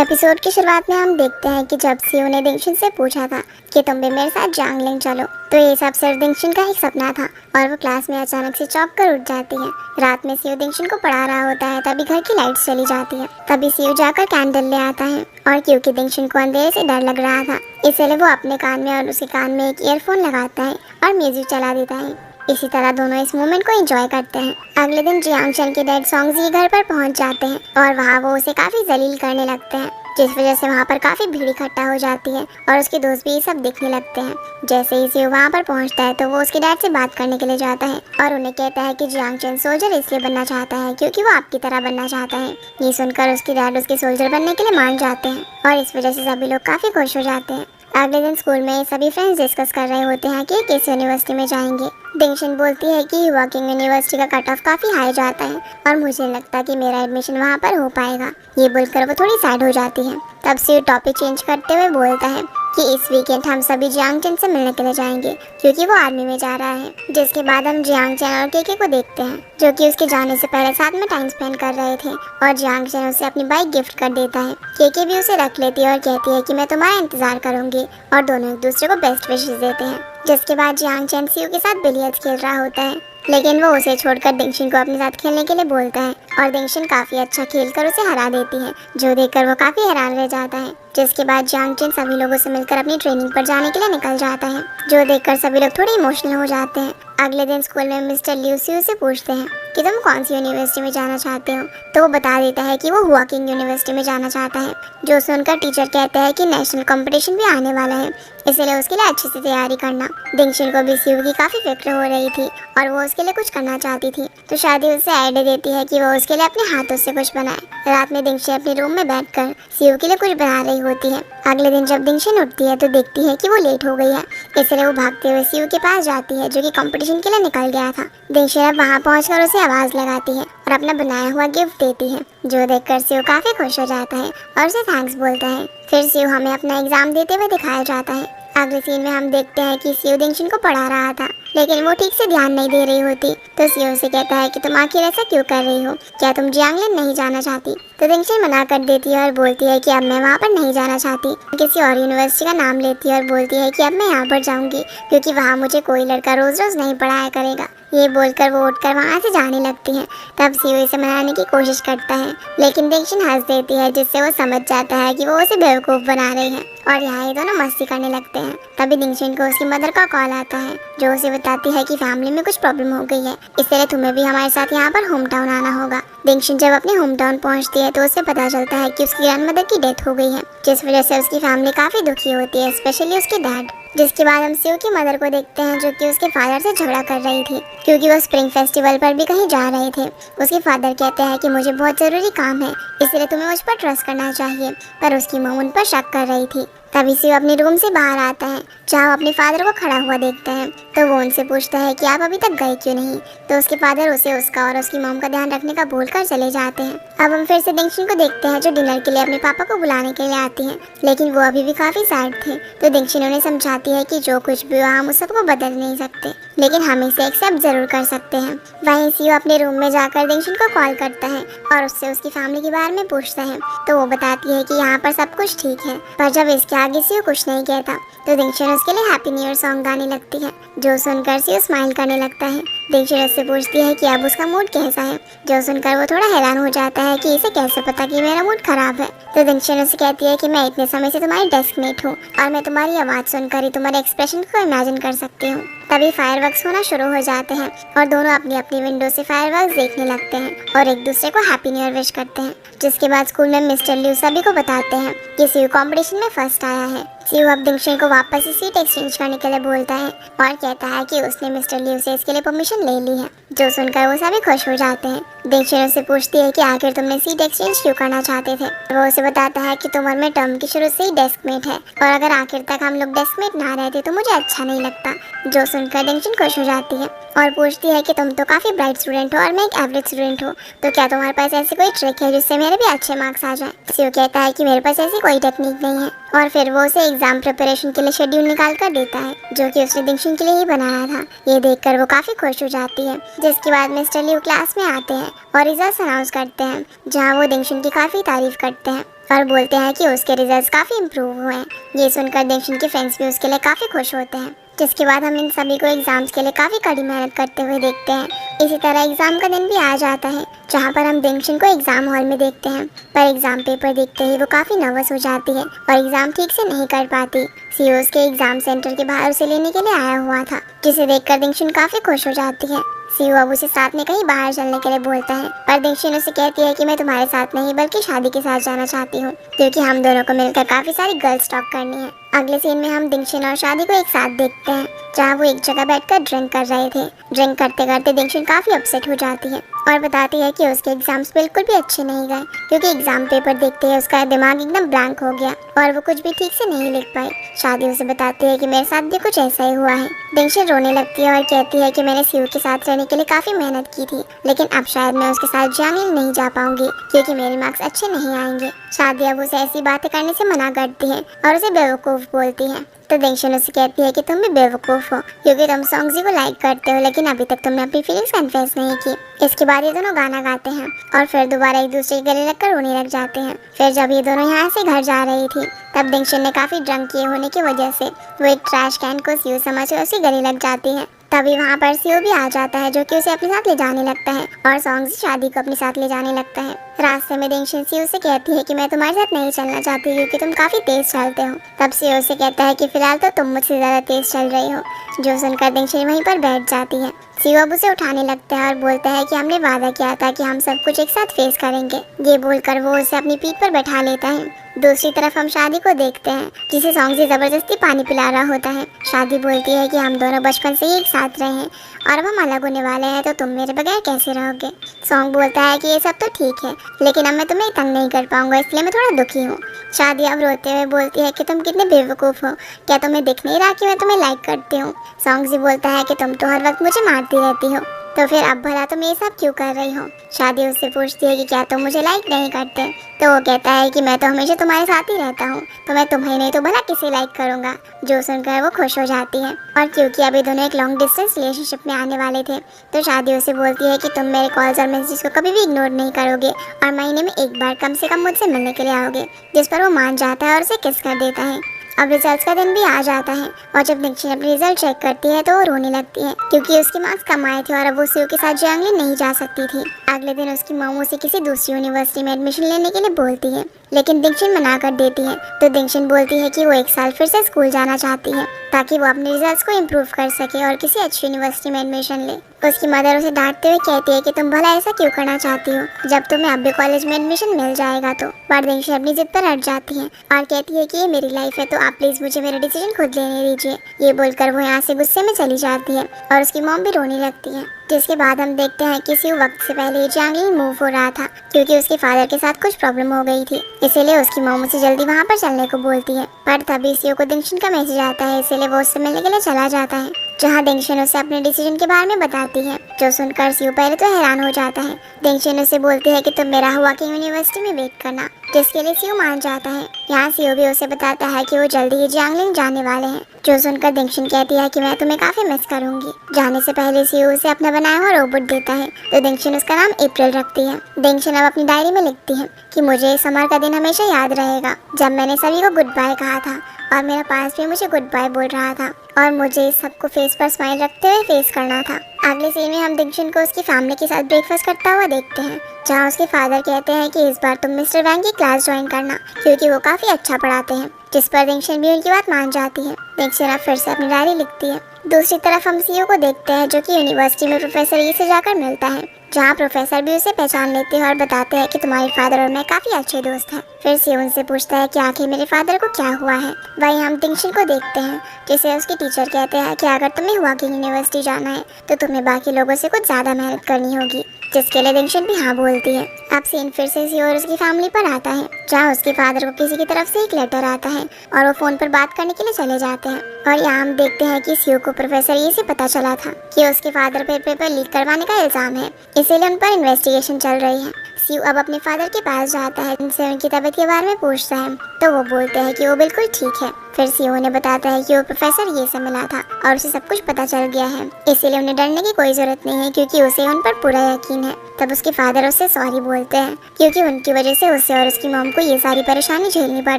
Episode की शुरुआत में हम देखते हैं कि जब सीयू ने दिंगशिन से पूछा था कि तुम भी मेरे साथ जांगलिंग चलो, तो ये सब सिर्फ दिंगशिन का एक सपना था और वो क्लास में अचानक से चौंक कर उठ जाती है। रात में सीयू दिंगशिन को पढ़ा रहा होता है, तभी घर की लाइट्स चली जाती है। तभी सीयू जाकर कैंडल ले आता है और क्योंकि दिंगशिन को अंधेरे से डर लग रहा था, इसलिए वो अपने कान में और उसके कान में एक ईयरफोन लगाता है और म्यूजिक चला देता है। इसी तरह दोनों इस मोमेंट को एंजॉय करते हैं। अगले दिन जियांग chen के डैड सॉन्गजी घर पर पहुंच जाते हैं और वहाँ वो उसे काफी जलील करने लगते हैं, जिस वजह से वहाँ पर काफी भीड़ इकट्ठा हो जाती है और उसके दोस्त भी ये सब देखने लगते हैं। जैसे ही सीयू वहाँ पर पहुँचता है तो वो उसके डैड से बात करने के लिए जाता है और उन्हें कहता है कि जियांग chen सोल्जर इसलिए बनना चाहता है क्योंकि वो आपकी तरह बनना चाहता है। ये सुनकर उसके डैड उसके सोल्जर बनने के लिए मान जाते हैं और इस वजह से सभी लोग काफी खुश हो जाते हैं। अगले दिन स्कूल में सभी फ्रेंड्स डिस्कस कर रहे होते हैं कि किस यूनिवर्सिटी में जाएंगे। दिंगशिन बोलती है कि युवा किंग यूनिवर्सिटी का कट ऑफ काफी हाई जाता है और मुझे लगता कि मेरा एडमिशन वहाँ पर हो पाएगा। ये बोलकर वो थोड़ी सैड हो जाती है। तब से टॉपिक चेंज करते हुए बोलता है कि इस वीकेंड हम सभी जियांग chen से मिलने के लिए जाएंगे क्योंकि वो आर्मी में जा रहा है। जिसके बाद हम जियांग chen और केके को देखते हैं जो कि उसके जाने से पहले साथ में टाइम स्पेंड कर रहे थे और जियांग chen उसे अपनी बाइक गिफ्ट कर देता है। केके भी उसे रख लेती है और कहती है कि मैं तुम्हारा इंतजार करूंगी और दोनों एक दूसरे को बेस्ट विशेस देते हैं। जिसके बाद जियांग chen सीयू के साथ बिलियर्ड्स खेल रहा होता है, लेकिन वो उसे छोड़कर दिंगशिन को अपने साथ खेलने के लिए बोलता है और दिंगशिन काफी अच्छा खेलकर उसे हरा देती है, जो देखकर वो काफी हैरान रह जाता है। जिसके बाद जियांग chen सभी लोगों से मिलकर अपनी ट्रेनिंग पर जाने के लिए निकल जाता है, जो देखकर सभी लोग थोड़े इमोशनल हो जाते हैं। अगले दिन स्कूल में मिस्टर लियू सीयू से पूछते हैं कि तुम कौन सी यूनिवर्सिटी में जाना चाहते हो, तो वो बता देता है कि वो हुआ किंग यूनिवर्सिटी में जाना चाहता है। जो सुनकर टीचर कहता है कि नेशनल कंपटीशन भी आने वाला है, इसलिए उसके लिए अच्छे से तैयारी करना। दिंगशिन को भी सीयू की काफी फिक्र हो रही थी और वो उसके लिए कुछ करना चाहती थी, तो शादी उससे आइडिया देती है कि वो उसके लिए अपने हाथों से कुछ बनाए। रात में दिंगशिन अपने रूम में बैठकर सीयू के लिए कुछ बना रही होती है। अगले दिन जब दिंगशिन उठती है तो देखती है कि वो लेट हो गई है, इसलिए वो भागते हुए सीयू के पास जाती है जो कि कंपटीशन के लिए निकल गया था। दिंगशिन अब वहाँ पहुँचकर उसे आवाज लगाती है और अपना बनाया हुआ गिफ्ट देती है, जो देखकर सीयू काफी खुश हो जाता है और उसे थैंक्स बोलता है। फिर सीयू हमें अपना एग्जाम देते हुए दिखाया जाता है। अगले सीन में हम देखते हैं कि सीयू दिंगशिन को पढ़ा रहा था, लेकिन वो ठीक से ध्यान नहीं दे रही होती, तो सीयू से कहता है कि तुम आखिर ऐसा क्यों कर रही हो, क्या तुम जियांगलिन नहीं जाना चाहती? तो दिंगशिन मना कर देती है और बोलती है कि अब मैं वहाँ पर नहीं जाना चाहती। किसी और यूनिवर्सिटी का नाम लेती है और बोलती है कि अब मैं यहाँ पर जाऊँगी क्योंकि वहाँ मुझे कोई लड़का रोज रोज नहीं पढ़ाया करेगा। ये बोलकर वो उठकर वहाँ से जाने लगती है। तब सीयू इसे मनाने की कोशिश करता है, लेकिन दिंगशिन हंस देती है, जिससे वो समझ जाता है कि वो उसे बेवकूफ़ बना रही है और यहाँ ये दोनों मस्ती करने लगते हैं। तभी दिंगशिन को उसकी मदर का कॉल आता है, जो उसे बताती है कि फैमिली में कुछ प्रॉब्लम हो गई है, इसलिए तुम्हें भी हमारे साथ यहाँ पर होम टाउन आना होगा। दिंगशिन जब अपने होम टाउन पहुँचती है तो उसे पता चलता है कि उसकी ग्रैंडमदर की डेथ हो गई है, जिस वजह से उसकी फैमिली काफ़ी दुखी होती है, स्पेशली उसके डैड। जिसके बाद हम सीयू की मदर को देखते हैं, जो कि उसके फादर से झगड़ा कर रही थी क्योंकि वो स्प्रिंग फेस्टिवल पर भी कहीं जा रहे थे। उसके फादर कहते हैं कि मुझे बहुत ज़रूरी काम है, इसलिए तुम्हें मुझ पर ट्रस्ट करना चाहिए, पर उसकी मॉम उन पर शक कर रही थी। तभी सीयू अपने रूम से बाहर आता है, जहाँ वो अपने फादर को खड़ा हुआ देखता है, तो वो उनसे पूछता है कि आप अभी तक गए क्यों नहीं। तो उसके फादर उसे उसका और उसकी मॉम का ध्यान रखने का बोलकर चले जाते हैं। अब हम फिर से दिंगशिन को देखते हैं, जो डिनर के लिए अपने पापा को बुलाने के लिए आती हैं, लेकिन वो अभी भी काफ़ी सैड थे। तो दिंगशिन उन्हें समझाती है कि जो कुछ भी हुआ हम उस सबको बदल नहीं सकते, लेकिन हम इसे एक्सेप्ट जरूर कर सकते हैं। वहीं सीयू अपने रूम में जाकर दिंगशिन को कॉल करता है और उससे उसकी फैमिली के बारे में पूछता है, तो वो बताती है कि यहाँ पर सब कुछ ठीक है, पर जब इसके आगे सीयू कुछ नहीं कहता तो दिंगशिन उसके लिए हैप्पी न्यू ईयर सॉन्ग गाने लगती है, जो सुनकर सीयू स्माइल करने लगता है। दिंगशिन उससे पूछती है कि अब उसका मूड कैसा है, जो सुनकर वो थोड़ा हैरान हो जाता है कि इसे कैसे पता कि मेरा मूड खराब है। तो दिंगशिन उसे कहती है कि मैं इतने समय से तुम्हारी डेस्कमेट हूँ और मैं तुम्हारी आवाज़ सुनकर ही तुम्हारे एक्सप्रेशन को इमेजिन कर सकती हूँ। तभी फायरवर्क्स होना शुरू हो जाते हैं और दोनों अपनी अपनी विंडो से फायरवर्क्स देखने लगते हैं और एक दूसरे को हैप्पी न्यू ईयर विश करते हैं। जिसके बाद स्कूल में मिस्टर लियू सभी को बताते हैं कि सीयू कंपटीशन में फर्स्ट आया है। सीयू अब दिंगशिन को वापस से सीट एक्सचेंज करने के लिए बोलता है और कहता है कि उसने मिस्टर लियू से इसके लिए परमिशन ले ली है, जो सुनकर वो सभी खुश हो जाते हैं। दिंगशिन उससे पूछती है कि आखिर तुमने सीट एक्सचेंज क्यों करना चाहते थे। वो उसे बताता है कि तुम और मैं टर्म की शुरू से ही डेस्कमेट है और अगर आखिर तक हम लोग डेस्कमेट ना रहते तो मुझे अच्छा नहीं लगता। जो सुनकर दिंगशिन खुश हो जाती है और पूछती है कि तुम तो काफ़ी ब्राइट स्टूडेंट हो और मैं एक एवरेज स्टूडेंट हूँ, तो क्या तुम्हारे पास ऐसी कोई ट्रिक है जिससे मेरे भी अच्छे मार्क्स आ जाए। सीयू कहता है कि मेरे पास ऐसी कोई टेक्निक नहीं है और फिर वो उसे एग्जाम प्रिपरेशन के लिए शेड्यूल निकाल कर देता है, जो कि उसने दिंगशिन के लिए ही बनाया था। ये देखकर वो काफ़ी खुश हो जाती है। जिसके बाद मिस्टर लियू क्लास में आते हैं और रिजल्ट्स अनाउंस करते हैं, जहाँ वो दिंगशिन की काफ़ी तारीफ करते हैं और बोलते हैं कि उसके रिजल्ट्स काफ़ी इम्प्रूव हुए हैं। ये सुनकर दिंगशन के फ्रेंड्स भी उसके लिए काफ़ी खुश होते हैं। जिसके बाद हम इन सभी को एग्जाम्स के लिए काफ़ी कड़ी मेहनत करते हुए देखते हैं। इसी तरह एग्ज़ाम का दिन भी आ जाता है, जहाँ पर हम दिंगशन को एग्ज़ाम हॉल में देखते हैं। पर एग्ज़ाम पेपर देखते ही वो काफ़ी नर्वस हो जाती है और एग्ज़ाम ठीक से नहीं कर पाती। सीओ के एग्ज़ाम सेंटर के बाहर उसे लेने के लिए आया हुआ था, जिसे देखकर दिंगशन काफ़ी खुश हो जाती है। सीओ अब उसे साथ में कहीं बाहर चलने के लिए बोलता है, पर दिंगशन उसे कहती है कि मैं तुम्हारे साथ नहीं बल्कि शादी के साथ जाना चाहती हूँ, क्योंकि हम दोनों को मिलकर काफ़ी सारी गर्ल्स टॉक करनी है। अगले सीन में हम दिंगशन और शादी को एक साथ देखते हैं, जहाँ वो एक जगह बैठकर ड्रिंक कर रहे थे। ड्रिंक करते करते दिंगशन काफ़ी अपसेट हो जाती है और बताती है कि उसके एग्जाम्स बिल्कुल भी अच्छे नहीं गए, क्योंकि एग्जाम पेपर देखते ही उसका दिमाग एकदम ब्लैंक हो गया और वो कुछ भी ठीक से नहीं लिख पाई। शादी उसे बताती है कि मेरे साथ भी कुछ ऐसा ही हुआ है। दिंगशन रोने लगती है और कहती है कि मैंने सीयू के साथ रहने के लिए काफ़ी मेहनत की थी, लेकिन अब शायद मैं उसके साथ जियांगलिंग नहीं जा पाऊंगी, क्योंकि मेरे मार्क्स अच्छे नहीं आएंगे। शादी अब उसे ऐसी बातें करने से मना करती है और उसे बेवकूफ़ बोलती है। तो दिंगशन उसे कहती है कि तुम भी बेवकूफ़ हो, क्योंकि तुम सॉन्ग्जी को लाइक करते हो, लेकिन अभी तक तुमने अपनी फीलिंग्स कन्फेस नहीं की। इसके बाद ये दोनों गाना गाते हैं और फिर दोबारा एक दूसरे के गले लगकर रोने लग जाते हैं। फिर जब ये दोनों यहाँ से घर जा रही थी, तब दिंगशन ने काफ़ी ड्रंक किए होने की वजह से वो एक ट्रैश कैन को सीयू समझकर उसके गले लग जाती है। तभी वहाँ पर सीयू भी आ जाता है, जो कि उसे अपने साथ ले जाने लगता है और सॉन्ग्जी शादी को अपने साथ ले जाने लगता है। रास्ते में दिंगशन सीयू से कहती है कि मैं तुम्हारे साथ नहीं चलना चाहती, क्योंकि तुम काफ़ी तेज चलते हो। तब सीयू से कहता है कि फिलहाल तो तुम मुझसे ज़्यादा तेज चल रही हो, जो सुनकर दिंगशन वहीं पर बैठ जाती है। सीयू अब उसे उठाने लगता है और बोलता है कि हमने वादा किया था कि हम सब कुछ एक साथ फेस करेंगे। ये बोलकर वो उसे अपनी पीठ पर बैठा लेता है। दूसरी तरफ हम शादी को देखते हैं, जिसे सॉन्ग्जी जबरदस्ती पानी पिला रहा होता है। शादी बोलती है कि हम दोनों बचपन से ही एक साथ रहे हैं और अब हम अलग होने वाले हैं, तो तुम मेरे बगैर कैसे रहोगे। सॉन्ग बोलता है कि ये सब तो ठीक है, लेकिन अब मैं तुम्हें तंग नहीं कर पाऊंगा, इसलिए मैं थोड़ा दुखी हूँ। शादी अब रोते हुए बोलती है कि तुम कितने बेवकूफ़ हो, क्या तुम्हें दिख नहीं रहा कि मैं तुम्हें लाइक करती हूँ। सॉन्ग्जी बोलता है कि तुम तो हर वक्त मुझे मारती रहती हो, तो फिर अब भला तुम ये सब क्यों कर रही हो। शादी उससे पूछती है कि क्या तुम मुझे लाइक नहीं करते, तो वो कहता है कि मैं तो हमेशा तुम्हारे साथ ही रहता हूँ, तो मैं तुम्हें नहीं तो भला किसे लाइक करूँगा। जो सुनकर वो खुश हो जाती है, और क्योंकि अभी दोनों एक लॉन्ग डिस्टेंस रिलेशनशिप में आने वाले थे, तो शादी उसे बोलती है कि तुम मेरे कॉल्स और मैसेज को कभी भी इग्नोर नहीं करोगे और महीने में एक बार कम से कम मुझसे मिलने के लिए आओगे। जिस पर वो मान जाता है और उसे किस कर देता है। अब रिजल्ट्स का दिन भी आ जाता है और जब दिंगशन अपने रिजल्ट चेक करती है तो वो रोने लगती है, क्योंकि उसके मार्क्स कम आए थे और अब वो सीयू के साथ जियांगलिंग नहीं जा सकती थी। अगले दिन उसकी मॉम उसे किसी दूसरी यूनिवर्सिटी में एडमिशन लेने के लिए बोलती है, लेकिन दिंगशन मना कर देती है। तो दिंगशन बोलती है कि वो एक साल फिर से स्कूल जाना चाहती है, ताकि वो अपने रिजल्ट्स को इम्प्रूव कर सके और किसी अच्छी यूनिवर्सिटी में एडमिशन ले। उसकी मदर उसे डांटते हुए कहती है कि तुम भला ऐसा क्यों करना चाहती हो, जब तुम्हें अब भी कॉलेज में एडमिशन मिल जाएगा तो। पर दिंगशन अपनी जिद पर अड़ जाती है और कहती है कि ये मेरी लाइफ है, तो आप प्लीज़ मुझे मेरा डिसीजन खुद लेने दीजिए। ये बोलकर वो यहाँ से गुस्से में चली जाती है और उसकी मॉम भी रोने लगती है। जिसके बाद हम देखते हैं कि सीयू वक्त से पहले जियांगलिंग मूव हो रहा था, क्योंकि उसके फादर के साथ कुछ प्रॉब्लम हो गई थी, इसीलिए उसकी मॉम उसे जल्दी वहाँ पर चलने को बोलती है। पर तभी सीयू को दिंगशन का मैसेज आता है, इसीलिए वो उससे मिलने के लिए चला जाता है, जहाँ दिंगशन उसे अपने डिसीजन के बारे में बताती है। जो सुनकर सीयू पहले तो हैरान हो जाता है। दिंगशन उसे बोलती है कि तुम मेरा हुआ की यूनिवर्सिटी में वेट करना, जिसके लिए सीयू मान जाता है। यहाँ सीयू भी उसे बताता है कि वो जल्दी ही जियांगलिंग जाने वाले हैं। जो सुनकर दिंगशन कहती है कि मैं तुम्हें काफ़ी मिस करूंगी। जाने से पहले सीयू उसे अपना बनाया हुआ रोबोट देता है, तो दिंगशन उसका नाम अप्रैल रखती है। दिंगशन अब अपनी डायरी में लिखती है कि मुझे इस समर का दिन हमेशा याद रहेगा, जब मैंने सभी को गुड बाय कहा था और मेरा पास भी मुझे गुड बाय बोल रहा था और मुझे इस सबको फेस पर स्माइल रखते हुए फेस करना था। अगले सीन में हम दिंगशन को उसकी फैमिली के साथ ब्रेकफास्ट करता हुआ देखते हैं, जहाँ उसके फादर कहते हैं कि इस बार तुम मिस्टर वैंग की क्लास ज्वाइन करना, क्योंकि वो काफ़ी अच्छा पढ़ाते हैं। जिस पर दिंगशन भी उनकी बात मान जाती है। दिंगशन अब फिर से अपनी डायरी लिखती है। दूसरी तरफ हम सीयू को देखते हैं, जो कि यूनिवर्सिटी में प्रोफेसर ई से जाकर मिलता है, जहाँ प्रोफेसर भी उसे पहचान लेते हैं और बताते हैं कि तुम्हारे फादर और मैं काफ़ी अच्छे दोस्त हैं। फिर सीयू उनसे पूछता है कि आखिर मेरे फादर को क्या हुआ है। वहीं हम दिंगशन को देखते हैं, जिसे उसकी टीचर कहते हैं कि अगर तुम्हें हुआ की यूनिवर्सिटी जाना है तो तुम्हें बाकी लोगों से कुछ ज़्यादा मेहनत करनी होगी, जिसके लिए दिंगशन भी हाँ बोलती है। अब सीन फिर से सीयू और उसकी फैमिली पर आता है, जहाँ उसके फादर को किसी की तरफ से एक लेटर आता है और वो फ़ोन पर बात करने के लिए चले जाते हैं। और यहाँ हम देखते हैं कि सीयू को प्रोफेसर ई से पता चला था कि उसके फादर पर पेपर लीक करवाने का इल्ज़ाम है, इसीलिए उन पर इन्वेस्टिगेशन चल रही है। सीयू अब अपने फादर के पास जाता है, उनसे उनकी तबीयत के बारे में पूछता है तो वो बोलते हैं कि वो बिल्कुल ठीक है। फिर सीयू उन्हें बताता है कि वो प्रोफेसर ये से मिला था और उसे सब कुछ पता चल गया है, इसीलिए उन्हें डरने की कोई जरूरत नहीं है क्योंकि उसे उन पर पूरा यकीन है। तब उसके फादर उससे सॉरी बोलते हैं क्योंकि उनकी वजह से उसे और उसकी मॉम को ये सारी परेशानी झेलनी पड़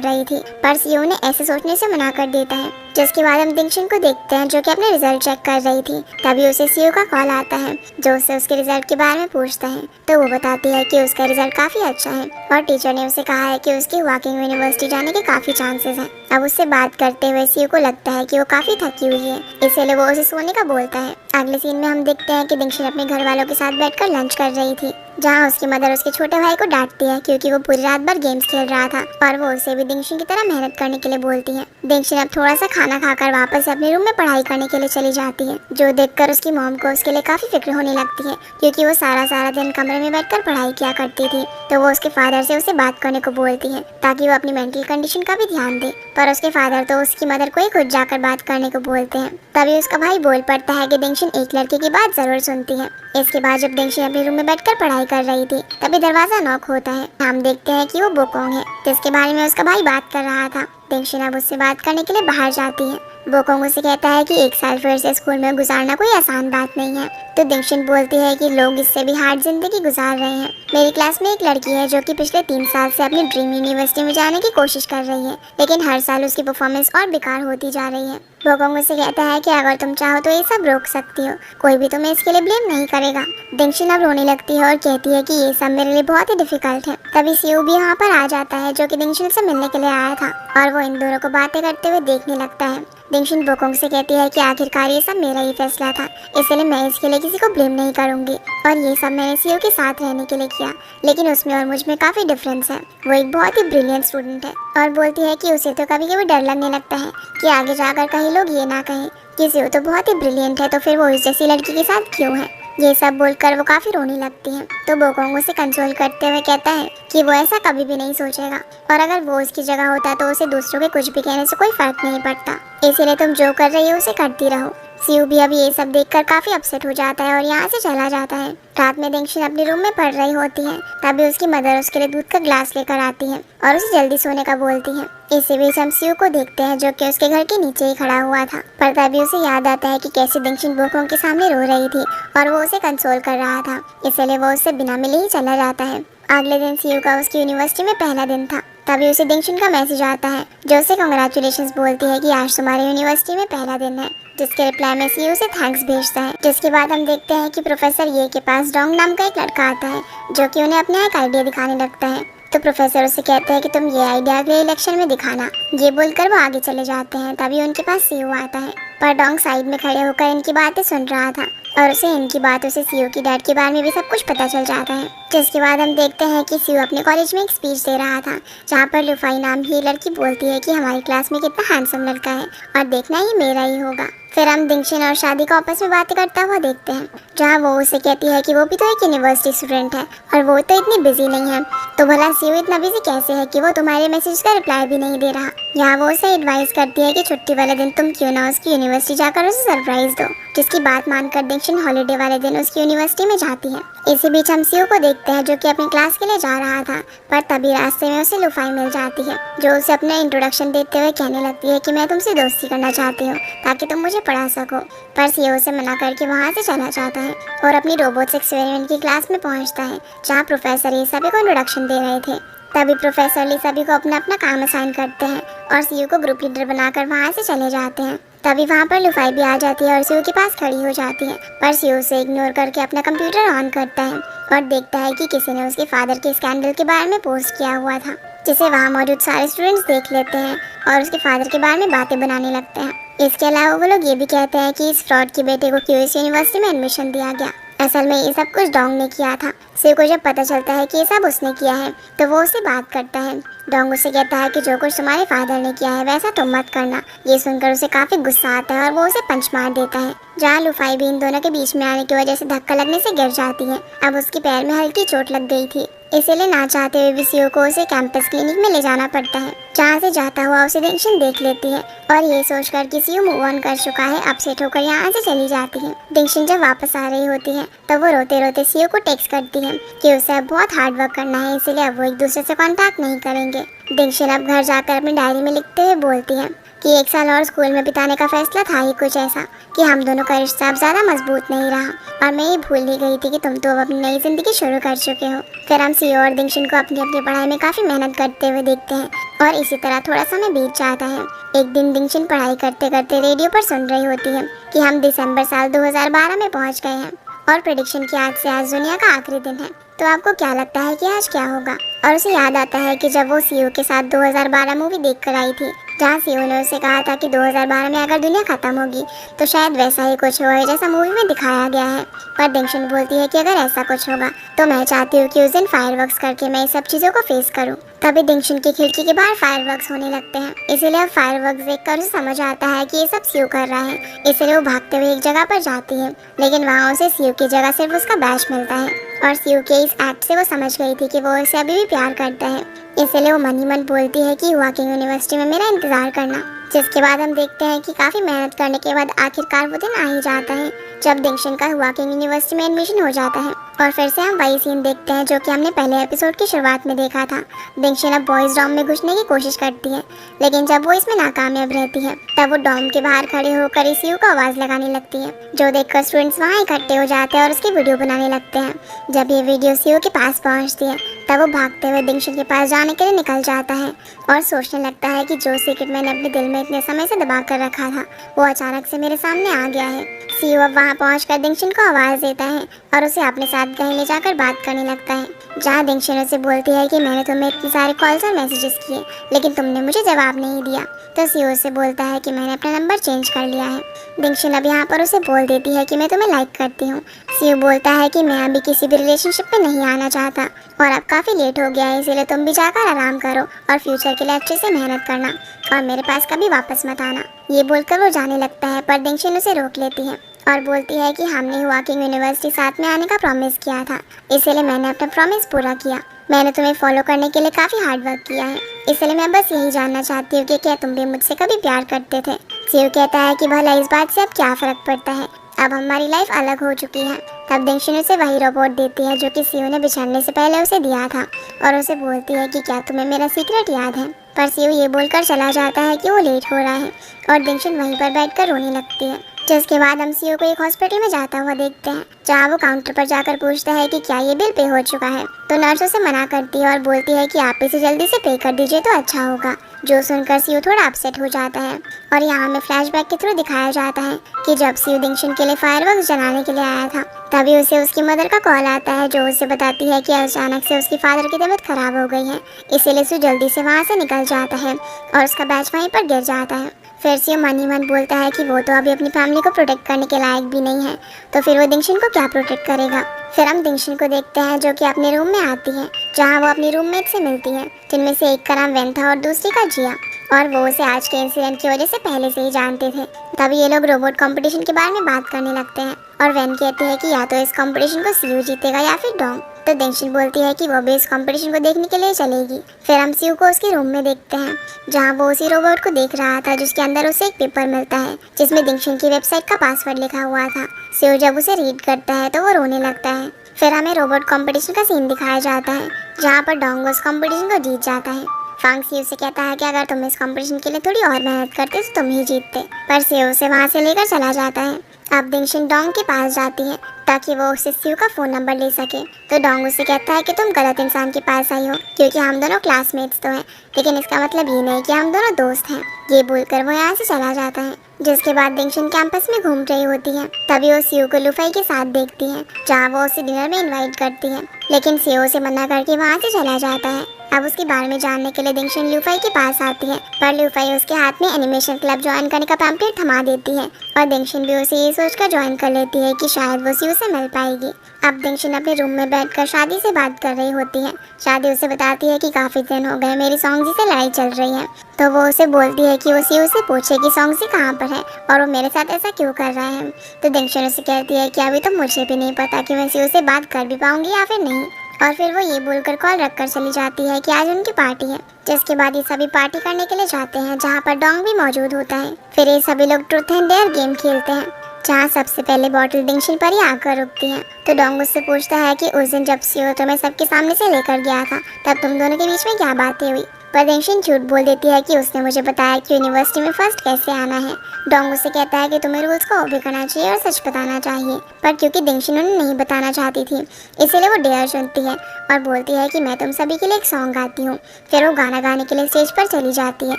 रही थी, पर सीयू उन्हें ऐसे सोचने से मना कर देता है। जिसके बाद हम दिंगशिन को देखते हैं जो कि अपने रिजल्ट चेक कर रही थी। तभी उसे सीयू का कॉल आता है जो उससे उसके रिजल्ट के बारे में पूछता है तो वो बताती है कि उसका रिजल्ट काफी अच्छा है और टीचर ने उसे कहा है कि उसकी वॉकिंग यूनिवर्सिटी जाने के काफी चांसेस हैं। अब उससे बात करते हुए सीयू को लगता है कि वो काफी थकी हुई है, इसलिए वो उसे सोने का बोलता है। अगले सीन में हम देखते हैं कि दिंगशिन अपने घर वालों के साथ बैठकर लंच कर रही थी, जहाँ उसकी मदर उसके छोटे भाई को डांटती है क्योंकि वो पूरी रात भर गेम्स खेल रहा था और वो उसे भी दिंगशिन की तरह मेहनत करने के लिए बोलती है। दिंगशिन अब थोड़ा सा खाना खाकर वापस अपने रूम में पढ़ाई करने के लिए चली जाती है, जो देखकर उसकी मॉम को उसके लिए काफी फिक्र होने लगती है क्योंकि वो सारा दिन कमरे में बैठकर पढ़ाई किया करती थी। तो वो उसके फादर से उसे बात करने को बोलती है ताकि वो अपनी मेंटल कंडीशन का भी ध्यान दे, पर उसके फादर तो उसकी मदर को ही खुद जाकर बात करने को बोलते हैं। तभी उसका भाई बोल पड़ता है कि दिंगशिन एक लड़के की बात जरूर सुनती है। इसके बाद जब दिंगशिन अपने रूम में बैठकर पढ़ाई कर रही थी तभी दरवाजा नॉक होता है। हम देखते हैं कि वो बोकोंग है जिसके बारे में उसका भाई बात कर रहा था। दिंगशिन अब उससे बात करने के लिए बाहर जाती है। बोकोंग उसे कहता है कि 1 साल फिर से स्कूल में गुजारना कोई आसान बात नहीं है। तो दिंगशिन बोलती है कि लोग इससे भी हार्ड जिंदगी गुजार रहे हैं। मेरी क्लास में एक लड़की है जो कि पिछले 3 साल से अपनी ड्रीम यूनिवर्सिटी में जाने की कोशिश कर रही है, लेकिन हर साल उसकी परफॉर्मेंस और बेकार होती जा रही है। बोकोंग उसे कहता है कि अगर तुम चाहो तो ये सब रोक सकती हो, कोई भी तुम्हें इसके लिए ब्लेम नहीं करेगा। दिंगशिन अब रोने लगती है और कहती है कि ये सब मेरे लिए बहुत ही डिफिकल्ट है। तभी सीयू भी यहाँ पर आ जाता है जो कि दिंगशिन से मिलने के लिए आया था और वो इन दोनों को बातें करते हुए देखने लगता है। दिंगशिन बोकोंग से कहती है कि आखिरकार ये सब मेरा ही फैसला था, इसलिए मैं इसके लिए किसी को ब्लेम नहीं करूंगी और ये सब मैंने सीयू के साथ रहने के लिए किया, लेकिन उसमें और मुझ में काफी डिफरेंस है। वो एक बहुत ही ब्रिलियंट स्टूडेंट है और बोलती है कि उसे तो कभी कभी डर लगने लगता है कि आगे जाकर कहीं लोग ये ना कहें कि सीयू तो बहुत ही ब्रिलियंट है तो फिर वो इस जैसी लड़की के साथ क्यों है। ये सब बोलकर वो काफी रोने लगती है। तो बोकोंग उसे कंसोल करते हुए कहता है कि वो ऐसा कभी भी नहीं सोचेगा और अगर वो उसकी जगह होता तो उसे दूसरों के कुछ भी कहने से कोई फर्क नहीं पड़ता, इसीलिए तुम जो कर रही हो उसे करती रहो। सीयू भी अभी ये सब देखकर काफी अपसेट हो जाता है और यहाँ से चला जाता है। रात में दिंगशिन अपने रूम में पढ़ रही होती है, तभी उसकी मदर उसके लिए दूध का ग्लास लेकर आती है और उसे जल्दी सोने का बोलती है। इसी बीच हम सीयू को देखते हैं जो कि उसके घर के नीचे ही खड़ा हुआ था, पर तभी उसे याद आता है कि कैसे दिंगशिन बोकोंग के सामने रो रही थी और वो उसे कंसोल कर रहा था, इसलिए वो उससे बिना मिले ही चला जाता है। अगले दिन सीयू का उसकी यूनिवर्सिटी में पहला दिन था। तभी उसे दिंगशिन का मैसेज आता है जो उसे कांग्रेचुलेशंस बोलती है कि आज तुम्हारे यूनिवर्सिटी में पहला दिन है, जिसके रिप्लाई में सीयू उसे थैंक्स भेजता है। जिसके बाद हम देखते हैं कि प्रोफेसर ये के पास डोंग नाम का एक लड़का आता है जो कि उन्हें अपना एक आइडिया दिखाने लगता है। तो प्रोफेसर उससे कहते हैं कि तुम ये आइडिया अगले इलेक्शन में दिखाना। ये बोलकर वो आगे चले जाते हैं। तभी उनके पास सीयू आता है, पर डोंग साइड में खड़े होकर इनकी बातें सुन रहा था और उसे इनकी बातों से सीयू की डैड के बारे में भी सब कुछ पता चल जाता है। जिसके बाद हम देखते हैं कि सीयू अपने कॉलेज में एक स्पीच दे रहा था जहाँ पर लुफाई नाम की लड़की बोलती है कि हमारी क्लास में कितना हैंडसम लड़का है और देखना ही मेरा ही होगा। फिर हम दिंगशिन और शादी को आपस में बातें करता हुआ देखते हैं, जहाँ वो उसे कहती है कि वो भी तो एक यूनिवर्सिटी स्टूडेंट है और वो तो इतनी बिजी नहीं है, तो भला सीयू इतना बिजी कैसे है कि वो तुम्हारे मैसेज का रिप्लाई भी नहीं दे रहा। यहाँ वो उसे एडवाइस करती है कि छुट्टी वाले दिन तुम क्यों ना उसकी यूनिवर्सिटी जाकर उसे सरप्राइज दो, जिसकी बात मानकर दिंगशिन हॉलीडे वाले दिन उसकी यूनिवर्सिटी में जाती है। इसी बीच हम सीयू को देखते हैं जो कि अपनी क्लास के लिए जा रहा था, पर तभी रास्ते में उसे लुफाई मिल जाती है जो उसे अपने इंट्रोडक्शन देते हुए कहने लगती है कि मैं तुमसे दोस्ती करना चाहती हूँ ताकि तुम मुझे पढ़ा सको। पर सीयू उसे मना करके वहाँ से चला जाता है और अपनी रोबोट्स एक्सपेरिमेंट की क्लास में पहुँचता है जहाँ प्रोफेसर ये सभी को इंट्रोडक्शन दे रहे थे। तभी प्रोफेसर ली सभी को अपना अपना काम असाइन करते हैं और सीयू को ग्रुप लीडर बनाकर वहाँ से चले जाते हैं। तभी वहाँ पर लुफाई भी आ जाती है और सीयू के पास खड़ी हो जाती है, पर सीयू उसे इग्नोर करके अपना कंप्यूटर ऑन करता है और देखता है कि किसी ने उसके फादर के स्कैंडल के बारे में पोस्ट किया हुआ था, जिसे वहाँ मौजूद सारे स्टूडेंट्स देख लेते हैं और उसके फादर के बारे में बातें बनाने लगते हैं। इसके अलावा वो लोग ये भी कहते हैं कि इस फ्रॉड के बेटे को क्यूएस यूनिवर्सिटी में एडमिशन दिया गया, असल में ये सब कुछ डोंग ने किया था। सीयू को जब पता चलता है कि ये सब उसने किया है तो वो उससे बात करता है। डोंग उसे कहता है कि जो कुछ तुम्हारे फादर ने किया है वैसा तुम मत करना। ये सुनकर उसे काफी गुस्सा आता है और वो उसे पंच मार देता है, जहाँ लुफाई भी इन दोनों के बीच में आने की वजह से धक्का लगने से गिर जाती है। अब उसके पैर में हल्की चोट लग गई थी, इसीलिए ना चाहते हुए भी सीयू को उसे कैंपस क्लिनिक में ले जाना पड़ता है, जहाँ से जाता हुआ उसे दिंगशन देख लेती है और ये सोचकर कि सीयू मूव ऑन कर चुका है, अपसेट होकर यहाँ से चली जाती है। दिंगशन जब वापस आ रही होती है तब वो रोते रोते सीयू को टेक्स्ट करती है कि उसे अब बहुत हार्ड वर्क करना है, इसीलिए अब वो एक दूसरे से कॉन्टैक्ट नहीं करेंगे। दिंगशन अब घर जाकर अपनी डायरी में लिखते हुए बोलती है कि 1 साल और स्कूल में बिताने का फैसला था ही कुछ ऐसा कि हम दोनों का रिश्ता अब ज़्यादा मजबूत नहीं रहा और मैं ये भूल ही गई थी कि तुम तो अब अपनी नई जिंदगी शुरू कर चुके हो। फिर हम सीयू और दिंगशन को अपनी अपनी पढ़ाई में काफ़ी मेहनत करते हुए देखते हैं और इसी तरह थोड़ा समय बीत जाता है। एक दिन दिंगशन पढ़ाई करते करते रेडियो पर सुन रही होती है कि हम दिसंबर साल 2012 में पहुँच गए हैं और प्रेडिक्शन की आज से आज दुनिया का आखिरी दिन है। तो आपको क्या लगता है कि आज क्या होगा? और उसे याद आता है कि जब वो सीयू के साथ 2012 मूवी देखकर आई थी, जहाँ सीयू ने उसे कहा था कि 2012 में अगर दुनिया खत्म होगी तो शायद वैसा ही कुछ हो जैसा मूवी में दिखाया गया है। पर दिंगशन बोलती है कि अगर ऐसा कुछ होगा तो मैं चाहती हूँ कि उस दिन फायरवर्क्स करके मैं इस सब चीज़ों को फेस करूँ। तभी दिंगशन की खिड़की के बाहर फायरवर्क्स होने लगते हैं, इसीलिए अब फायरवर्क्स देखकर उसे समझ आता है कि ये सब सीयू कर रहा है। इसलिए वो भागते हुए एक जगह पर जाती है, लेकिन वहाँ उसे सीयू की जगह सिर्फ उसका बैच मिलता है और सीयू के इस एक्ट से वो समझ गई थी कि वो उसे अभी भी प्यार करता है। इसलिए वो मन ही मन बोलती है कि हुआकिंग यूनिवर्सिटी में मेरा इंतजार करना। जिसके बाद हम देखते हैं कि काफ़ी मेहनत करने के बाद आखिरकार वो दिन आ ही जाता है जब दिंगशन का हुआकिंग यूनिवर्सिटी में एडमिशन हो जाता है। और फिर से हम वही सीन देखते हैं जो कि हमने पहले एपिसोड की शुरुआत में देखा था। दिंगशन अब बॉयज़ डॉम में घुसने की कोशिश करती है, लेकिन जब वो इसमें नाकामयाब रहती है तब वो डॉम के बाहर खड़े होकर सीयू को आवाज़ लगाने लगती है, जो देखकर स्टूडेंट्स वहाँ इकट्ठे हो जाते हैं और उसकी वीडियो बनाने लगते हैं। जब ये वीडियो सीयू के पास पहुँचती है तब वो भागते हुए दिंगशन के पास जाने के लिए निकल जाता है और सोचने लगता है कि जो सीक्रेट मैंने अपने दिल में इतने समय से दबा कर रखा था वो अचानक से मेरे सामने आ गया है। सीयू अब वहाँ पहुँचकर दिंगशन को आवाज़ देता है और उसे अपने साथ कहीं ले जाकर बात करने लगता है, जहाँ दिंगशन उसे बोलती है कि मैंने तुम्हें इतने सारे कॉल्स और मैसेजेस किए लेकिन तुमने मुझे जवाब नहीं दिया। तो सीयू उसे बोलता है कि मैंने अपना नंबर चेंज कर लिया है। दिंगशन अब यहाँ पर उसे बोल देती है कि मैं तुम्हें लाइक करती हूँ। सीयू बोलता है कि मैं अभी किसी भी रिलेशनशिप में नहीं आना चाहता और अब काफ़ी लेट हो गया है, इसीलिए तुम भी जाकर आराम करो और फ्यूचर के लिए अच्छे से मेहनत करना और मेरे पास कभी वापस मत आना। ये बोलकर वो जाने लगता है, पर दिंगशन उसे रोक लेती है और बोलती है कि हमने हुआकिंग यूनिवर्सिटी साथ में आने का प्रॉमिस किया था, इसलिए मैंने अपना प्रॉमिस पूरा किया। मैंने तुम्हें फॉलो करने के लिए काफ़ी हार्ड वर्क किया है, इसलिए मैं बस यही जानना चाहती हूँ कि क्या तुम भी मुझसे कभी प्यार करते थे। सीयू कहता है कि भला इस बात से अब क्या फ़र्क पड़ता है, अब हमारी लाइफ अलग हो चुकी है। तब दिंगशन उसे वही रोबोट देती है जो कि सीयू ने बिछड़ने से पहले उसे दिया था और उसे बोलती है कि क्या तुम्हें मेरा सीक्रेट याद है। पर सीयू ये बोलकर चला जाता है कि वो लेट हो रहा है और दिंगशन वहीं पर बैठकर रोने लगती है। जिसके बाद हम सीयू को एक हॉस्पिटल में जाता हुआ देखते हैं, जहाँ वो काउंटर पर जाकर पूछता है कि क्या ये बिल पे हो चुका है। तो नर्स उसे मना करती है और बोलती है कि आप इसे जल्दी से पे कर दीजिए तो अच्छा होगा। जो सुनकर सीयू थोड़ा अपसेट हो जाता है और यहाँ हमें फ्लैशबैक के थ्रू दिखाया जाता है कि जब सीयू दिंगशन के लिए फायरवर्क्स जलाने के लिए आया था तभी उसे उसकी मदर का कॉल आता है, जो उसे बताती है कि अचानक से उसकी फादर की तबीयत खराब हो गई है, इसीलिए सीयू जल्दी से वहाँ से निकल जाता है और उसका बैच वहीं पर गिर जाता है। फिर सीयू मन ही मन बोलता है कि वो तो अभी अपनी फैमिली को प्रोटेक्ट करने के लायक भी नहीं है, तो फिर वो दिंगशन को क्या प्रोटेक्ट करेगा। फिर हम दिंगशन को देखते हैं जो कि अपने रूम में आती है, जहाँ वो अपनी रूममेट से मिलती है, जिनमें से एक का नाम वेन था और दूसरी का जिया, और वो उसे आज के इंसिडेंट की वजह से पहले से ही जानते थे। तभी ये लोग रोबोट कंपटीशन के बारे में बात करने लगते हैं और वेन कहती है कि या तो इस कंपटीशन को सीयू जीतेगा या फिर डॉम। तो दिंगशन बोलती है कि वो भी इस कंपटीशन को देखने के लिए चलेगी। फिर हम सीयू को उसके रूम में देखते हैं, जहाँ वो उसी रोबोट को देख रहा था जिसके अंदर उसे एक पेपर मिलता है जिसमें दिंगशन की वेबसाइट का पासवर्ड लिखा हुआ था। सीयू जब उसे रीड करता है तो वो रोने लगता है। फिर हमें रोबोट कंपटीशन का सीन दिखाया जाता है, जहाँ पर डोंग उस कंपटीशन को जीत जाता है। फांग सीयू से कहता है कि अगर तुम इस कंपटीशन के लिए थोड़ी और मेहनत करते तो तुम ही जीतते, पर सीयू उसे वहाँ से लेकर चला जाता है। अब दिंगशन डोंग के पास जाती है ताकि वो उससे सीयू का फ़ोन नंबर ले सके। तो डोंग उसे कहता है कि तुम गलत इंसान के पास आई हो, क्योंकि हम दोनों क्लासमेट्स तो हैं, लेकिन इसका मतलब ये नहीं कि हम दोनों दोस्त हैं। ये बोलकर वो यहाँ से चला जाता है। जिसके बाद दिंगशन कैंपस में घूम रही होती है, तभी वो सीयू को लुफाई के साथ देखती है, जहाँ वो उसे डिनर में इन्वाइट करती है, लेकिन सीयू उसे मना करके वहाँ से चला जाता है। अब उसके बारे में जानने के लिए दिंगशन लुफाई के पास आती है, पर लुफाई उसके हाथ में एनिमेशन क्लब ज्वाइन करने का पैम्पलेट थमा देती है और दिंगशन भी उसे ये सोचकर ज्वाइन कर लेती है कि शायद वो सीयू से मिल पाएगी। अब दिंगशन अपने रूम में बैठकर शादी से बात कर रही होती है। शादी उसे बताती है कि काफ़ी दिन हो गए मेरी सॉन्गजी से लड़ाई चल रही है। तो वो उसे बोलती है कि वो सीयू से पूछे कि सॉन्गजी कहाँ पर है और वो मेरे साथ ऐसा क्यों कर रहा है। तो दिंगशन उसे कहती है कि अभी तो मुझे भी नहीं पता कि मैं सीयू से बात कर भी पाऊंगी या फिर नहीं, और फिर वो ये बोलकर कॉल रखकर चली जाती है कि आज उनकी पार्टी है। जिसके बाद ये सभी पार्टी करने के लिए जाते हैं जहाँ पर डोंग भी मौजूद होता है। फिर ये सभी लोग ट्रूथ एंड डेयर गेम खेलते हैं जहाँ सबसे पहले बॉटल डिंगशिन पर ही आकर रुकती है। तो डोंग उससे पूछता है कि उस दिन जब सीओ तुम्हें सबके सामने से लेकर गया था तब तुम दोनों के बीच में क्या बातें हुई। पर डिंगशिन झूठ बोल देती है कि उसने मुझे बताया कि यूनिवर्सिटी में फर्स्ट कैसे आना है। डोंग उसे कहता है कि तुम्हें रूल्स को ओबे करना चाहिए और सच बताना चाहिए। पर क्योंकि डिंगशिन उन्हें नहीं बताना चाहती थी इसीलिए वो डेयर चुनती है और बोलती है कि मैं तुम सभी के लिए एक सॉन्ग गाती हूँ। फिर वो गाना गाने के लिए स्टेज पर चली जाती है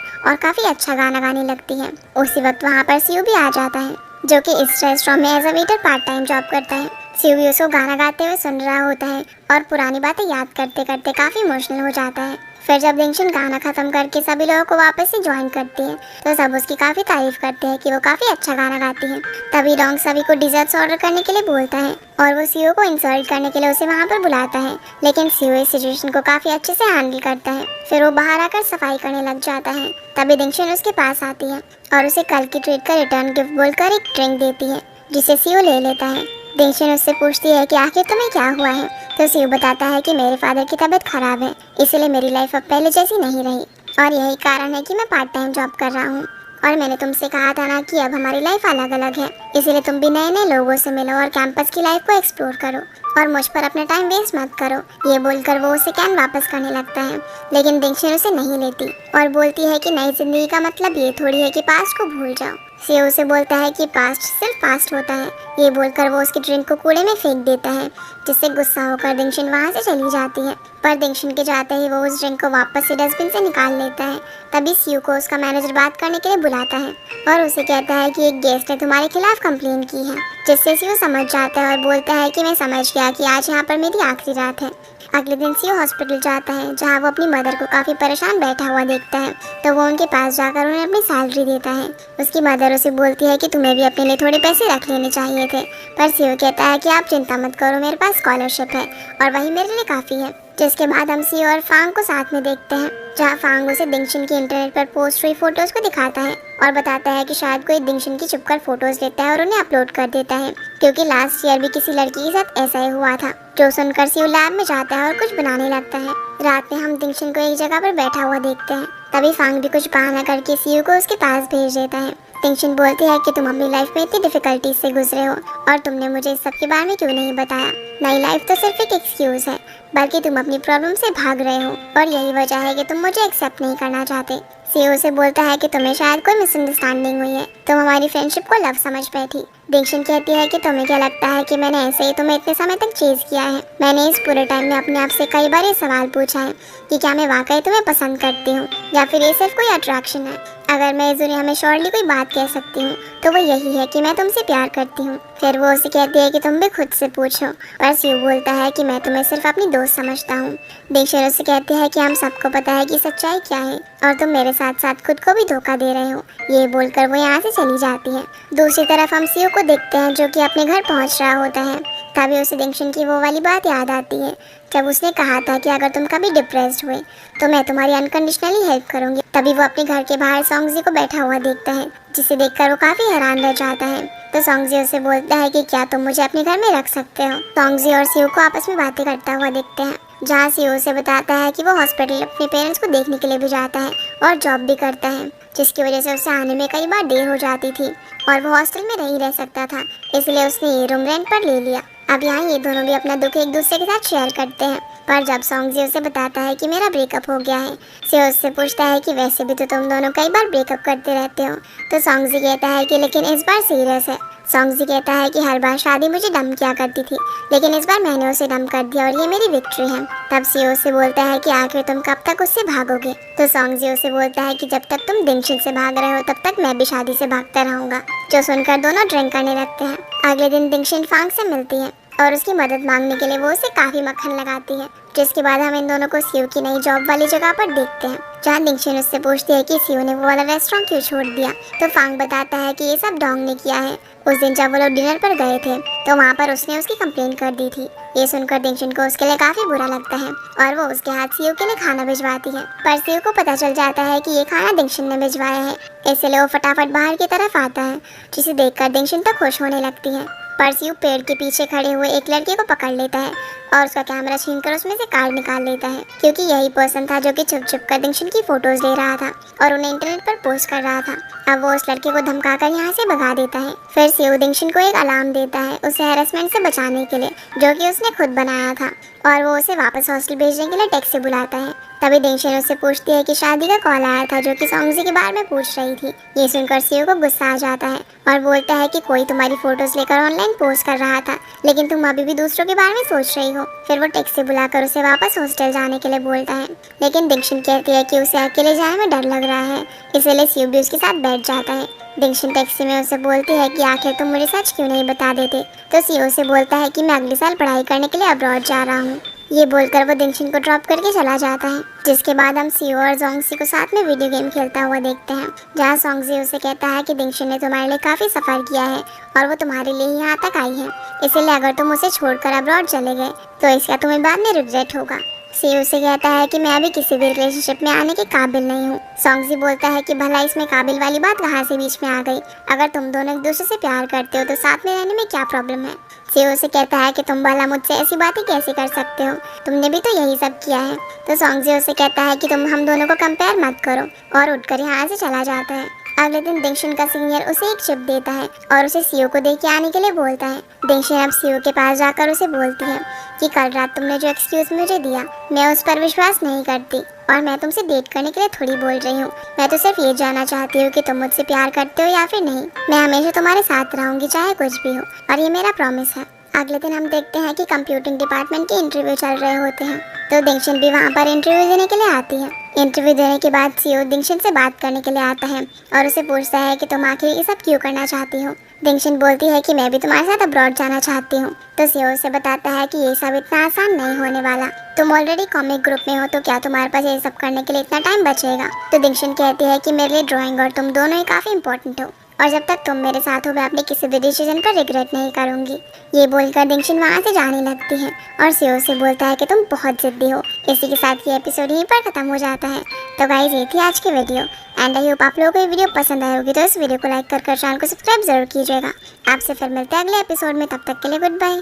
और काफ़ी अच्छा गाना गाने लगती है। उसी वक्त वहाँ पर सीयू भी आ जाता है जो कि इस रेस्टोरेंट में as a waiter part time job करता है। सीयू भी उसको गाना गाते हुए सुन रहा होता है और पुरानी बातें याद करते करते काफ़ी इमोशनल हो जाता है। फिर जब डिंगशिन गाना खत्म करके सभी लोगों को वापस से ज्वाइन करती है तो सब उसकी काफ़ी तारीफ करते हैं कि वो काफ़ी अच्छा गाना गाती है। तभी डोंग सभी को डिजर्ट्स ऑर्डर करने के लिए बोलता है और वो सीयू को इंसल्ट करने के लिए उसे वहाँ पर बुलाता है, लेकिन सीयू इस सिचुएशन को काफ़ी अच्छे से हैंडल करता है। फिर वो बाहर आकर सफाई करने लग जाता है। तभी डिंगशिन उसके पास आती है और उसे कल की ट्रीट का रिटर्न गिफ्ट बोलकर एक ड्रिंक देती है जिसे सीयू ले लेता है। डिंगशिन उससे पूछती है कि आखिर तुम्हें क्या हुआ है। तो सीयू बताता है कि मेरे फादर की तबीयत खराब है इसीलिए मेरी लाइफ अब पहले जैसी नहीं रही और यही कारण है कि मैं पार्ट टाइम जॉब कर रहा हूँ। और मैंने तुमसे कहा था ना कि अब हमारी लाइफ अलग अलग है, इसीलिए तुम भी नए नए लोगों से मिलो और कैंपस की लाइफ को एक्सप्लोर करो और मुझ पर अपना टाइम वेस्ट मत करो। ये बोलकर वो उसे कैन वापस करने लगता है, लेकिन डिंगशिन उसे नहीं लेती और बोलती है कि नई जिंदगी का मतलब ये थोड़ी है कि पास्ट को भूल जाओ। सीयू उसे बोलता है कि पास्ट सिर्फ पास्ट होता है। ये बोलकर वो उसकी ड्रिंक को कूड़े में फेंक देता है जिससे गुस्सा होकर डिंगशिन वहाँ से चली जाती है। पर डिंगशिन के जाते ही वो उस ड्रिंक को वापस से डस्टबिन से निकाल लेता है। तभी सीयू को उसका मैनेजर बात करने के लिए बुलाता है और उसे कहता है कि एक गेस्ट ने तुम्हारे खिलाफ कंप्लेन की है, जिससे सीयू समझ जाता है और बोलता है कि मैं समझ गया कि आज यहाँ पर मेरी आखिरी रात है। अगले दिन सीयू हॉस्पिटल जाता है जहाँ वो अपनी मदर को काफ़ी परेशान बैठा हुआ देखता है तो वो उनके पास जाकर उन्हें अपनी सैलरी देता है। उसकी मदर उसे बोलती है कि तुम्हें भी अपने लिए थोड़े पैसे रख लेने चाहिए थे, पर सीयू कहता है कि आप चिंता मत करो, मेरे पास स्कॉलरशिप है और वही मेरे लिए काफ़ी है। जिसके बाद हम सीयू और फांग को साथ में देखते हैं जहाँ फांग उसे डिंगशिन की इंटरनेट पर पोस्ट हुई फोटोज को दिखाता है और बताता है कि शायद कोई डिंगशिन की छुपकर फोटोज लेता है और उन्हें अपलोड कर देता है, क्योंकि लास्ट ईयर भी किसी लड़की के साथ ऐसा ही हुआ था। जो सुनकर सीयू लैब में जाता है और कुछ बनाने लगता है। रात में हम डिंगशिन को एक जगह पर बैठा हुआ देखते हैं। तभी फांग भी कुछ बहाना करके सीयू को उसके पास भेज देता है। डिंगशिन बोलती है कि तुम अपनी लाइफ में इतनी डिफिकल्टीज से गुजरे हो और तुमने मुझे इस सब के बारे में क्यों नहीं बताया। नई लाइफ तो सिर्फ एक एक्सक्यूज है, बल्कि तुम अपनी प्रॉब्लम से भाग रहे हो और यही वजह है कि तुम मुझे एक्सेप्ट नहीं करना चाहते। सीयू से बोलता है कि तुम्हें शायद कोई मिसअंडरस्टैंडिंग हुई है, तुम हमारी फ्रेंडशिप को लव समझ बैठी। डिंगशिन कहती है कि तुम्हें क्या लगता है कि मैंने ऐसे ही तुम्हें इतने समय तक चेज किया है। मैंने इस पूरे टाइम में अपने आप से कई बार ये सवाल पूछा है कि क्या मैं वाकई तुम्हें पसंद करती हूँ या फिर ये सिर्फ कोई अट्रैक्शन है। अगर मैं इस दुनिया में श्योरली कोई बात कह सकती हूँ तो वो यही है कि मैं तुमसे प्यार करती हूँ। फिर वो उसे कहती है कि तुम भी खुद से पूछो, पर सीयू बोलता है कि मैं तुम्हें सिर्फ अपनी दोस्त समझता हूँ। डिंगशिन उससे कहती है कि हम सबको पता है कि सच्चाई क्या है और तुम मेरे साथ साथ खुद को भी धोखा दे रहे हो। ये बोलकर वो यहाँ से चली जाती है। दूसरी तरफ हम सीयू को देखते हैं जो कि अपने घर पहुँच रहा होता है। तभी उसे डिंगशिन की वो वाली बात याद आती है जब उसने कहा था कि अगर तुम कभी डिप्रेस्ड हुए तो मैं तुम्हारी अनकंडीशनली हेल्प करूंगी। तभी वो अपने घर के बाहर सोंगजी को बैठा हुआ देखता है जिसे देखकर वो काफी हैरान रह जाता है। तो सोंगजी उसे बोलता है कि क्या तुम मुझे अपने घर में रख सकते हो। सोंगजी और सीयू को आपस में बातें करता हुआ देखते हैं जहाँ सीयू उसे बताता है कि वो हॉस्पिटल अपने पेरेंट्स को देखने के लिए भी जाता है और जॉब भी करता है, जिसकी वजह से उसे आने में कई बार देर हो जाती थी और वो हॉस्टल में नहीं रह सकता था, इसलिए उसने ये रूम रेंट पर ले लिया। अब यहाँ ये दोनों भी अपना दुख एक दूसरे के साथ शेयर करते हैं। पर जब सोंगजी उसे बताता है कि मेरा ब्रेकअप हो गया है, सीयू उससे पूछता है कि वैसे भी तो तुम दोनों कई बार ब्रेकअप करते रहते हो। तो सोंगजी कहता है कि लेकिन इस बार सीरियस है। सोंगजी कहता है कि हर बार शादी मुझे डंप किया करती थी, लेकिन इस बार मैंने उसे डंप कर दिया और ये मेरी विक्ट्री है। तब सीयू उसे बोलता है कि आखिर तुम कब तक उससे भागोगे। तो सोंगजी उसे बोलता है कि जब तक तुम डिंगशिन से भाग रहे हो तब तक मैं भी शादी से भागता रहूंगा। जो सुनकर दोनों ड्रिंक करने लगते हैं। अगले दिन डिंगशिन फांग से मिलती है और उसकी मदद मांगने के लिए वो उसे काफी मक्खन लगाती है। जिसके बाद हम इन दोनों को सीयू की नई जॉब वाली जगह पर देखते हैं जहाँ डिंगशिन उससे पूछती है कि सीयू ने वो वाला रेस्टोरेंट क्यों छोड़ दिया। तो फांग बताता है कि ये सब डोंग ने किया है। उस दिन जब वो लोग डिनर पर गए थे तो वहाँ पर उसने उसकी कंप्लेंट कर दी थी। ये सुनकर डिंगशिन को उसके लिए काफी बुरा लगता है और वो उसके हाथ सीयू के लिए खाना भिजवाती है। पर सीयू को पता चल जाता है कि ये खाना डिंगशिन ने भिजवाया है, इसलिए वो फटाफट बाहर की तरफ आता है, जिसे देखकर डिंगशिन तो खुश होने लगती है पर सियो पेड़ के पीछे खड़े हुए एक लड़के को पकड़ लेता है और उसका कैमरा छीनकर उसमें से कार्ड निकाल लेता है, क्योंकि यही पर्सन था जो कि छुप छुप कर दिंगशन की फोटोज ले रहा था और उन्हें इंटरनेट पर पोस्ट कर रहा था। अब वो उस लड़के को धमकाकर यहाँ से भगा देता है। फिर सियो दिंगशन को एक अलार्म देता है उसे हैरेसमेंट से बचाने के लिए, जो कि उसने खुद बनाया था, और वो उसे वापस हॉस्टल भेजने के लिए टैक्सी बुलाता है। तभी दिंगशन उससे पूछती है कि शादी का कॉल आया था जो कि सॉन्गजी के बारे में पूछ रही थी। ये सुनकर सियो को गुस्सा आ जाता है और बोलता है कि कोई तुम्हारी फोटोज लेकर ऑनलाइन पोस्ट कर रहा था, लेकिन तुम अभी भी दूसरों के बारे में सोच रही हो। फिर वो टैक्सी बुलाकर उसे वापस हॉस्टल जाने के लिए बोलता है, लेकिन दिंगशन कहती है कि उसे अकेले जाने में डर लग रहा है, इसलिए सियो भी उसके साथ बैठ जाता है। दिंगशन टैक्सी में उसे बोलती है कि आखिर तुम मुझे सच क्यों नहीं बता देते। तो सियो से बोलता है कि मैं अगले साल पढ़ाई करने के लिए अब्रॉड जा रहा हूँ। ये बोलकर वो दिंगशन को ड्रॉप करके चला जाता है, जिसके बाद हम सियो और जोंगसी को साथ में वीडियो गेम खेलता हुआ देखते हैं, जहाँ जोंगसी उसे कहता है कि दिंगशन ने तुम्हारे लिए काफ़ी सफ़र किया है और वो तुम्हारे लिए यहाँ तक आई है, इसलिए अगर तुम उसे छोड़कर अब्रॉड चले गए तो इसका तुम्हें बाद में रिग्रेट होगा। सियो उसे कहता है कि मैं अभी किसी भी रिलेशनशिप में आने के काबिल नहीं हूँ। जोंगसी बोलता है कि भला इसमें काबिल वाली बात कहाँ से बीच में आ गई, अगर तुम दोनों एक दूसरे से प्यार करते हो तो साथ में रहने में क्या प्रॉब्लम है। सियो उसे कहता है कि तुम भला मुझसे ऐसी बातें कैसे कर सकते हो, तुमने भी तो यही सब किया है। तो जोंगसी उसे कहता है कि तुम हम दोनों को कंपेयर मत करो, और उठकर यहाँ से चला जाता है। अगले दिन दिंगशन का सीनियर उसे एक चिप देता है और उसे सियो को देख के आने के लिए बोलता है। दिंगशन अब सियो के पास जाकर उसे बोलती है कि कल रात तुमने जो एक्सक्यूज मुझे दिया, मैं उस पर विश्वास नहीं करती और मैं तुमसे डेट करने के लिए थोड़ी बोल रही हूँ। मैं तो सिर्फ ये जानना चाहती हूँ कि तुम मुझसे प्यार करते हो या फिर नहीं। मैं हमेशा तुम्हारे साथ रहूंगी चाहे कुछ भी हो, और ये मेरा प्रॉमिस है। अगले दिन हम देखते हैं कि कंप्यूटिंग डिपार्टमेंट के इंटरव्यू चल रहे होते हैं, तो दिंगशन भी वहाँ पर इंटरव्यू देने के लिए आती है। इंटरव्यू देने के बाद सियो दिंगशन से बात करने के लिए आता है और उसे पूछता है कि तुम आखिर ये सब क्यों करना चाहती हो। दिंगशन बोलती है कि मैं भी तुम्हारे साथ अब्रॉड जाना चाहती हूँ। तो सियो उसे बताता है कि ये सब इतना आसान नहीं होने वाला, तुम ऑलरेडी कॉमिक ग्रुप में हो, तो क्या तुम्हारे पास ये सब करने के लिए इतना टाइम बचेगा। तो दिंगशन कहती है कि मेरे लिए ड्राइंग और तुम दोनों ही काफ़ी इंपॉर्टेंट हो, और जब तक तुम मेरे साथ हो मैं अपने किसी भी डिसीजन पर रिग्रेट नहीं करूंगी। ये बोलकर दिंगशन वहाँ से जाने लगती है और सियो से बोलता है कि तुम बहुत जिद्दी हो। इसी के साथ ये एपिसोड यहीं पर खत्म हो जाता है। तो गाइस, ये थी आज की वीडियो, एंड आई होप आप लोगों को ये वीडियो पसंद आई होगी। तो इस वीडियो को लाइक कर चैनल को सब्सक्राइब जरूर कीजिएगा। आपसे फिर मिलते हैं अगले एपिसोड में, तब तक के लिए गुड बाय।